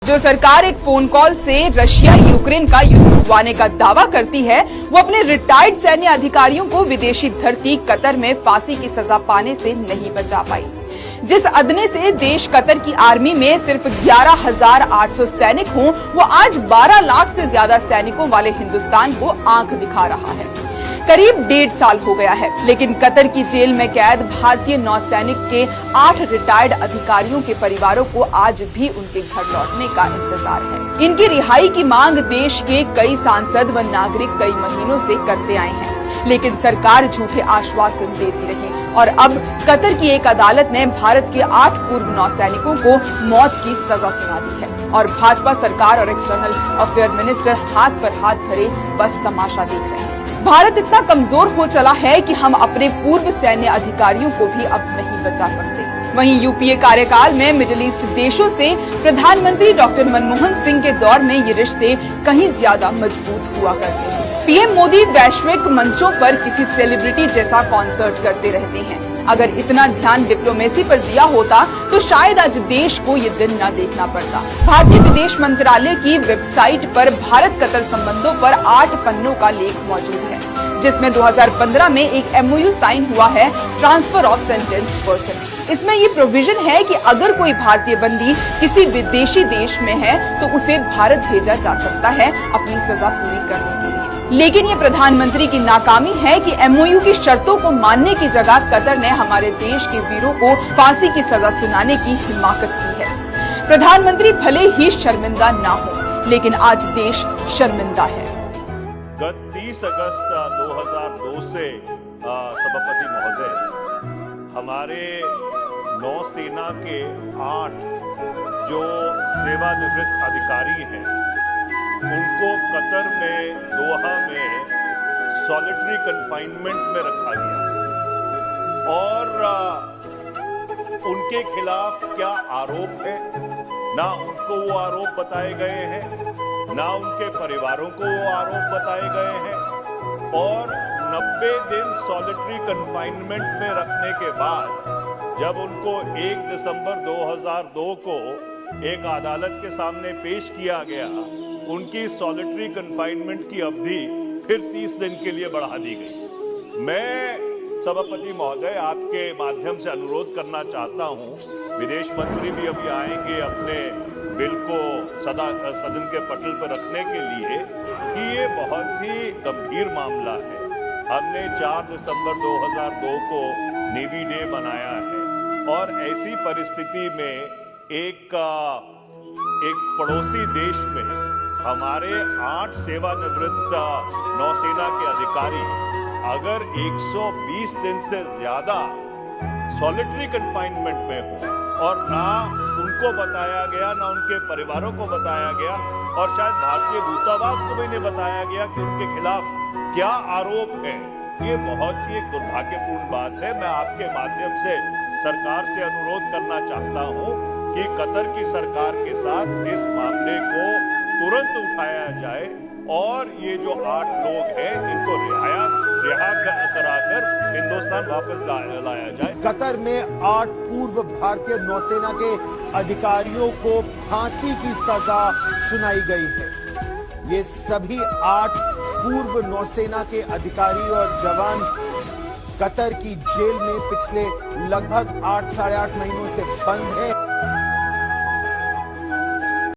जो सरकार एक फोन कॉल से रशिया यूक्रेन का युद्ध रुकवाने का दावा करती है, वो अपने रिटायर्ड सैन्य अधिकारियों को विदेशी धरती कतर में फांसी की सजा पाने से नहीं बचा पाई। जिस अदने से देश कतर की आर्मी में सिर्फ 11,800 सैनिक हों, वो आज 12 लाख से ज्यादा सैनिकों वाले हिंदुस्तान को आंख दिखा रहा है। करीब 1.5 साल हो गया है, लेकिन कतर की जेल में कैद भारतीय नौसैनिक के 8 रिटायर्ड अधिकारियों के परिवारों को आज भी उनके घर लौटने का इंतजार है। इनकी रिहाई की मांग देश के कई सांसद व नागरिक कई महीनों से करते आए हैं, लेकिन सरकार झूठे आश्वासन देती रही और अब कतर की एक अदालत ने भारत के 8 पूर्व नौसैनिकों को मौत की सजा सुना दी है और भाजपा सरकार और एक्सटर्नल अफेयर मिनिस्टर हाथ पर हाथ धरे बस तमाशा देख रहे हैं। भारत इतना कमजोर हो चला है कि हम अपने पूर्व सैन्य अधिकारियों को भी अब नहीं बचा सकते। वहीं यूपीए कार्यकाल में मिडिल ईस्ट देशों से प्रधानमंत्री डॉक्टर मनमोहन सिंह के दौर में ये रिश्ते कहीं ज्यादा मजबूत हुआ करते हैं। पीएम मोदी वैश्विक मंचों पर किसी सेलिब्रिटी जैसा कॉन्सर्ट करते रहते हैं। अगर इतना ध्यान डिप्लोमेसी पर दिया होता तो शायद आज देश को ये दिन न देखना पड़ता। भारतीय विदेश मंत्रालय की वेबसाइट पर भारत कतर संबंधों पर 8 पन्नों का लेख मौजूद है, जिसमें 2015 में एक MOU साइन हुआ है, ट्रांसफर ऑफ सेंटेंस्ड पर्सन। इसमें ये प्रोविजन है कि अगर कोई भारतीय बंदी किसी विदेशी देश में है तो उसे भारत भेजा जा सकता है अपनी सजा पूरी करने के लिए। लेकिन ये प्रधानमंत्री की नाकामी है कि MOU की शर्तों को मानने की जगह कतर ने हमारे देश के वीरों को फांसी की सजा सुनाने की हिमाकत की है। प्रधानमंत्री भले ही शर्मिंदा ना हो, लेकिन आज देश शर्मिंदा है। गत 30 अगस्त 2002 से सभापति महोदय, हमारे नौसेना के 8 जो सेवानिवृत्त अधिकारी हैं, उनको कतर में दोहा में सॉलिटरी कन्फाइनमेंट में रखा गया और उनके खिलाफ क्या आरोप है, ना उनको वो आरोप बताए गए हैं, ना उनके परिवारों को वो आरोप बताए गए हैं। और 90 दिन सॉलिटरी कन्फाइनमेंट में रखने के बाद जब उनको 1 दिसंबर 2002 को एक अदालत के सामने पेश किया गया, उनकी सॉलिटरी कन्फाइनमेंट की अवधि फिर 30 दिन के लिए बढ़ा दी गई। मैं सभापति महोदय आपके माध्यम से अनुरोध करना चाहता हूं, विदेश मंत्री भी अभी आएंगे अपने बिल को सदन के पटल पर रखने के लिए, कि ये बहुत ही गंभीर मामला है। हमने 4 दिसंबर 2002 को नेवी डे मनाया है और ऐसी परिस्थिति में एक पड़ोसी देश में हमारे 8 सेवानिवृत्त नौसेना के अधिकारी अगर 120 दिन से ज्यादा सॉलिटरी कन्फाइनमेंट में हो और ना उनको बताया गया, ना उनके परिवारों को बताया गया और शायद भारतीय दूतावास को भी नहीं बताया गया कि उनके खिलाफ क्या आरोप है, ये बहुत ही एक दुर्भाग्यपूर्ण बात है। मैं आपके माध्यम से सरकार से अनुरोध करना चाहता हूं कि कतर की सरकार के साथ इस मामले को तुरंत उठाया जाए और ये जो 8 लोग हैं इनको रिहा कराकर हिंदुस्तान वापस लाया जाए। कतर में 8 पूर्व भारतीय नौसेना के अधिकारियों को फांसी की सजा सुनाई गई है। ये सभी 8 पूर्व नौसेना के अधिकारी और जवान कतर की जेल में पिछले लगभग 8 साढ़े 8 महीनों से बंद हैं।